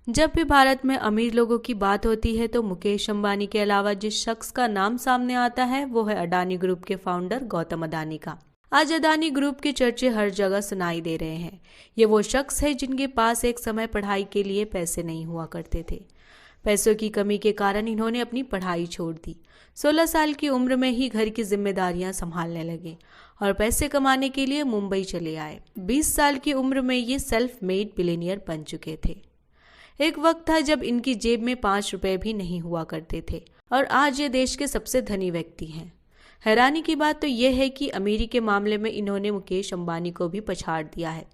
जब भी भारत में अमीर लोगों की बात होती है तो मुकेश अंबानी के अलावा जिस शख्स का नाम सामने आता है वो है अडानी ग्रुप के फाउंडर गौतम अडानी का। आज अडानी ग्रुप के चर्चे हर जगह सुनाई दे रहे हैं। ये वो शख्स है जिनके पास एक समय पढ़ाई के लिए पैसे नहीं हुआ करते थे। पैसों की कमी के कारण इन्होंने अपनी पढ़ाई छोड़ दी। 16 साल की उम्र में ही घर की जिम्मेदारियां संभालने लगे और पैसे कमाने के लिए मुंबई चले आए। 20 साल की उम्र में ये सेल्फ मेड बिलियनियर बन चुके थे। एक वक्त था जब इनकी जेब में 5 रुपए भी नहीं हुआ करते थे और आज ये देश के सबसे धनी व्यक्ति हैं। हैरानी की बात तो यह है कि अमीरी के मामले में इन्होंने मुकेश अंबानी को भी पछाड़ दिया है।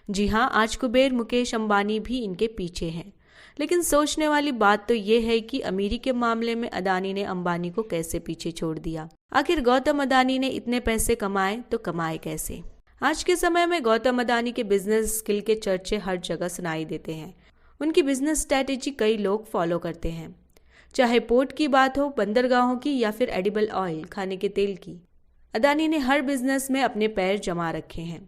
जी हाँ, आज कुबेर मुकेश अंबानी भी इनके पीछे हैं। लेकिन सोचने वाली बात तो यह है कि अमीरी के मामले में अडानी ने अंबानी को कैसे पीछे छोड़ दिया। आखिर गौतम अडानी ने इतने पैसे कमाए तो कमाए कैसे? आज के समय में गौतम अडानी के बिजनेस स्किल के चर्चे हर जगह सुनाई देते हैं। उनकी बिजनेस स्ट्रैटेजी कई लोग फॉलो करते हैं, चाहे पोर्ट की बात हो, बंदरगाहों की या फिर एडिबल ऑयल खाने के तेल की। अडानी ने हर बिजनेस में अपने पैर जमा रखे हैं।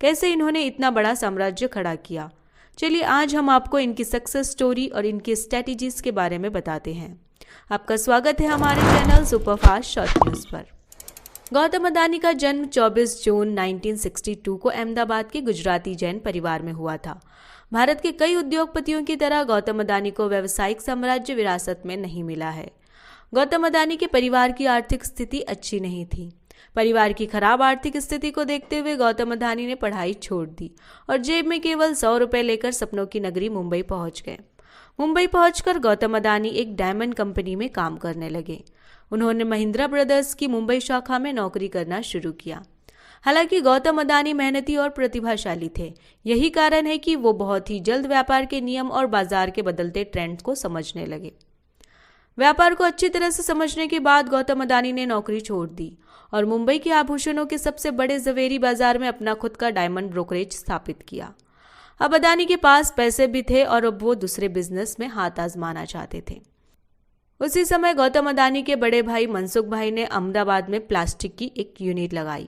कैसे इन्होंने इतना बड़ा साम्राज्य खड़ा किया? चलिए आज हम आपको इनकी सक्सेस स्टोरी और इनकी स्ट्रैटेजीज के बारे में बताते हैं। आपका स्वागत है हमारे चैनल सुपरफास्ट शॉर्ट न्यूज पर। गौतम अडानी का जन्म 24 जून 1962 को अहमदाबाद के गुजराती जैन परिवार में हुआ था। भारत के कई उद्योगपतियों की तरह गौतम अडानी को व्यावसायिक साम्राज्य विरासत में नहीं मिला है। गौतम अडानी के परिवार की आर्थिक स्थिति अच्छी नहीं थी। परिवार की खराब आर्थिक स्थिति को देखते हुए गौतम अडानी ने पढ़ाई छोड़ दी और जेब में केवल 100 रुपए लेकर सपनों की नगरी मुंबई पहुंच गए। मुंबई पहुंचकर गौतम अडानी एक डायमंड कंपनी में काम करने लगे। उन्होंने महिंद्रा ब्रदर्स की मुंबई शाखा में नौकरी करना शुरू किया। हालांकि गौतम अडानी मेहनती और प्रतिभाशाली थे। यही कारण है कि वो बहुत ही जल्द व्यापार के नियम और बाजार के बदलते ट्रेंड्स को समझने लगे। व्यापार को अच्छी तरह से समझने के बाद गौतम अडानी ने नौकरी छोड़ दी और मुंबई के आभूषणों के सबसे बड़े जवेरी बाजार में अपना खुद का डायमंड ब्रोकरेज स्थापित किया। अब अडानी के पास पैसे भी थे और अब वो दूसरे बिजनेस में हाथ आजमाना चाहते थे। उसी समय गौतम अडानी के बड़े भाई मनसुख भाई ने अहमदाबाद में प्लास्टिक की एक यूनिट लगाई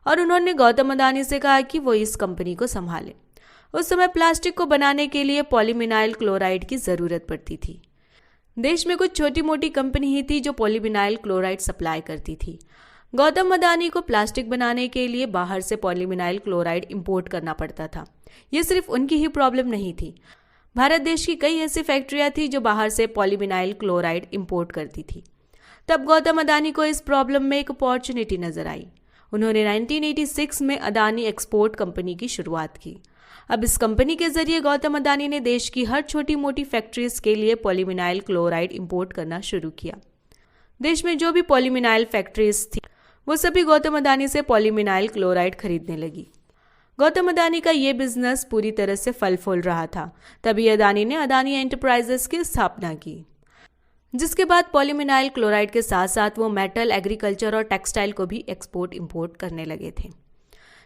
और उन्होंने गौतम अडानी से कहा कि वो इस कंपनी को संभाले। उस समय प्लास्टिक को बनाने के लिए पॉलीविनाइल क्लोराइड की जरूरत पड़ती थी। देश में कुछ छोटी मोटी कंपनी ही थी जो पॉलीविनाइल क्लोराइड सप्लाई करती थी। गौतम अडानी को प्लास्टिक बनाने के लिए बाहर से पॉलीविनाइल क्लोराइड इंपोर्ट करना पड़ता था। ये सिर्फ उनकी ही प्रॉब्लम नहीं थी। भारत देश की कई ऐसी फैक्ट्रियां थी जो बाहर से पॉलीविनाइल क्लोराइड इंपोर्ट करती थी। तब गौतम अडानी को इस प्रॉब्लम में एक अपॉर्चुनिटी नजर आई। उन्होंने 1986 में अडानी एक्सपोर्ट कंपनी की शुरुआत की। अब इस कंपनी के जरिए गौतम अडानी ने देश की हर छोटी मोटी फैक्ट्रीज के लिए पॉलीविनाइल क्लोराइड इंपोर्ट करना शुरू किया। देश में जो भी पॉलीविनाइल फैक्ट्रीज थी वो सभी गौतम अडानी से पॉलीविनाइल क्लोराइड खरीदने लगी। गौतम अडानी का ये बिजनेस पूरी तरह से फल फूल रहा था। तभी अडानी ने अडानी एंटरप्राइजेस की स्थापना की, जिसके बाद पॉलीविनाइल क्लोराइड के साथ साथ वो मेटल, एग्रीकल्चर और टेक्सटाइल को भी एक्सपोर्ट इंपोर्ट करने लगे थे।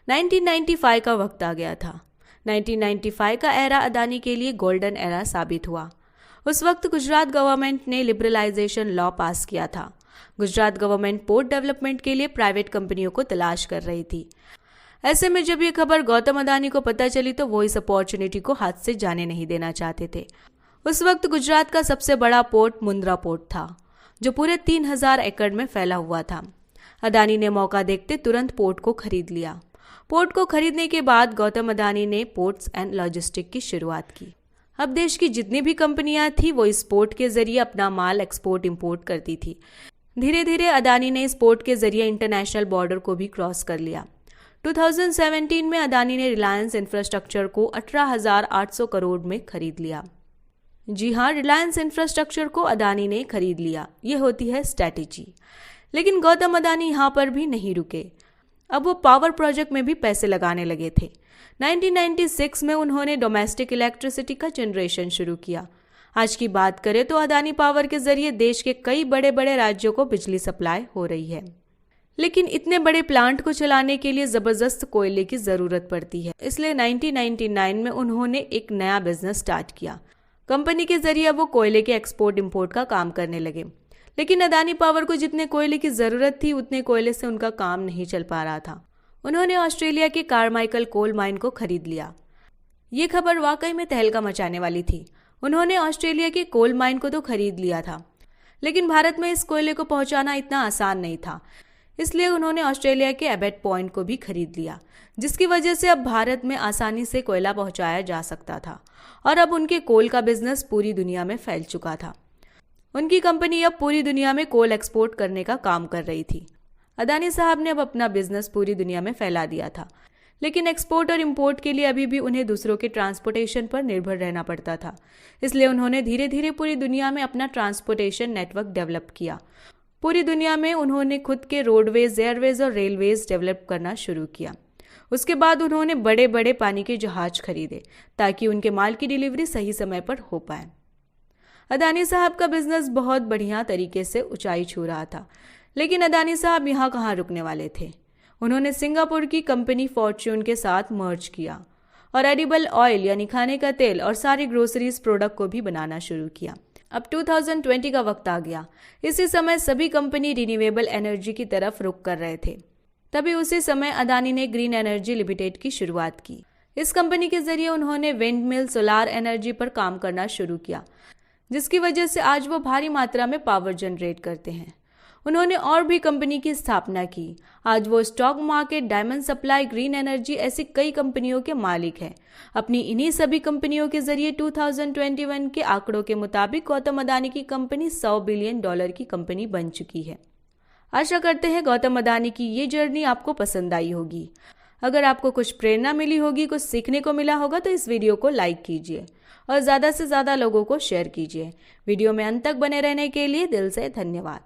1995 का वक्त आ गया था। 1995 का एरा अडानी के लिए गोल्डन एरा साबित हुआ। उस वक्त गुजरात गवर्नमेंट ने लिबरलाइजेशन लॉ पास किया था। गुजरात गवर्नमेंट पोर्ट डेवलपमेंट के लिए प्राइवेट कंपनियों को तलाश कर रही थी। ऐसे में जब ये खबर गौतम अडानी को पता चली तो वो इस अपॉर्चुनिटी को हाथ से जाने नहीं देना चाहते थे। उस वक्त गुजरात का सबसे बड़ा पोर्ट मुंद्रा पोर्ट था, जो पूरे 3000 एकड़ में फैला हुआ था। अडानी ने मौका देखते तुरंत पोर्ट को खरीद लिया। पोर्ट को खरीदने के बाद गौतम अडानी ने पोर्ट्स एंड लॉजिस्टिक की शुरुआत की। अब देश की जितनी भी कंपनियां थी वो इस पोर्ट के जरिए अपना माल एक्सपोर्ट इंपोर्ट करती थी। धीरे धीरे अडानी ने इस पोर्ट के जरिए इंटरनेशनल बॉर्डर को भी क्रॉस कर लिया। 2017 में अडानी ने रिलायंस इंफ्रास्ट्रक्चर को 18,800 करोड़ में खरीद लिया। जी हाँ, रिलायंस इंफ्रास्ट्रक्चर को अडानी ने खरीद लिया। ये होती है स्ट्रैटेजी। लेकिन गौतम अडानी यहाँ पर भी नहीं रुके। अब वो पावर प्रोजेक्ट में भी पैसे लगाने लगे थे। 1996 में उन्होंने डोमेस्टिक इलेक्ट्रिसिटी का जनरेशन शुरू किया। आज की बात करें तो अडानी पावर के जरिए देश के कई बड़े बड़े राज्यों को बिजली सप्लाई हो रही है। लेकिन इतने बड़े प्लांट को चलाने के लिए जबरदस्त कोयले की जरूरत पड़ती है। इसलिए 1999 में उन्होंने एक नया बिजनेस स्टार्ट किया। कंपनी के जरिए वो कोयले के एक्सपोर्ट इंपोर्ट का काम करने लगे। लेकिन अडानी पावर को जितने कोयले की जरूरत थी उतने कोयले से उनका काम नहीं चल पा रहा था। उन्होंने ऑस्ट्रेलिया के कारमाइकल कोल माइन को खरीद लिया। ये खबर वाकई में तहलका मचाने वाली थी। उन्होंने ऑस्ट्रेलिया के कोल माइन को तो खरीद लिया था, लेकिन भारत में इस कोयले को पहुंचाना इतना आसान नहीं था। इसलिए उन्होंने ऑस्ट्रेलिया के एबेट पॉइंट को भी खरीद लिया, जिसकी वजह से अब भारत में आसानी से कोयला पहुंचाया जा सकता था और अब उनके कोल का बिजनेस पूरी दुनिया में फैल चुका था। उनकी कंपनी अब पूरी दुनिया में कोल एक्सपोर्ट करने का काम कर रही थी। अदानी साहब ने अब अपना बिजनेस पूरी दुनिया में फैला दिया था, लेकिन एक्सपोर्ट और इंपोर्ट के लिए अभी भी उन्हें दूसरों के ट्रांसपोर्टेशन पर निर्भर रहना पड़ता था। इसलिए उन्होंने धीरे धीरे पूरी दुनिया में अपना ट्रांसपोर्टेशन नेटवर्क डेवलप किया। पूरी दुनिया में उन्होंने खुद के रोडवेज, एयरवेज और रेलवेज डेवलप करना शुरू किया। उसके बाद उन्होंने बड़े बड़े पानी के जहाज खरीदे ताकि उनके माल की डिलीवरी सही समय पर हो पाए। अदानी साहब का बिजनेस बहुत बढ़िया तरीके से ऊंचाई छू रहा था, लेकिन अदानी साहब यहाँ कहाँ रुकने वाले थे। उन्होंने सिंगापुर की कंपनी फॉर्च्यून के साथ मर्ज किया और एडिबल ऑयल यानी खाने का तेल और सारी ग्रोसरीज प्रोडक्ट को भी बनाना शुरू किया। अब 2020 का वक्त आ गया। इसी समय सभी कंपनी रिन्यूएबल एनर्जी की तरफ रुख कर रहे थे। तभी उसी समय अदानी ने ग्रीन एनर्जी लिमिटेड की शुरुआत की। इस कंपनी के जरिए उन्होंने विंड मिल, सोलार एनर्जी पर काम करना शुरू किया, जिसकी वजह से आज वो भारी मात्रा में पावर जनरेट करते हैं। उन्होंने और भी कंपनी की स्थापना की। आज वो stock market, diamond supply, green energy ऐसी कई कंपनियों के मालिक हैं। अपनी इन्हीं सभी कंपनियों के जरिए 2021 के आंकड़ों के मुताबिक गौतम अदानी की कंपनी $100 बिलियन की कंपनी बन चुकी है। आशा करते हैं गौतम अदानी की ये जर्नी आपको पसंद आई होगी। अगर आपको कुछ प्रेरणा मिली होगी, कुछ सीखने को मिला होगा तो इस वीडियो को लाइक कीजिए और ज़्यादा से ज़्यादा लोगों को शेयर कीजिए। वीडियो में अंत तक बने रहने के लिए दिल से धन्यवाद।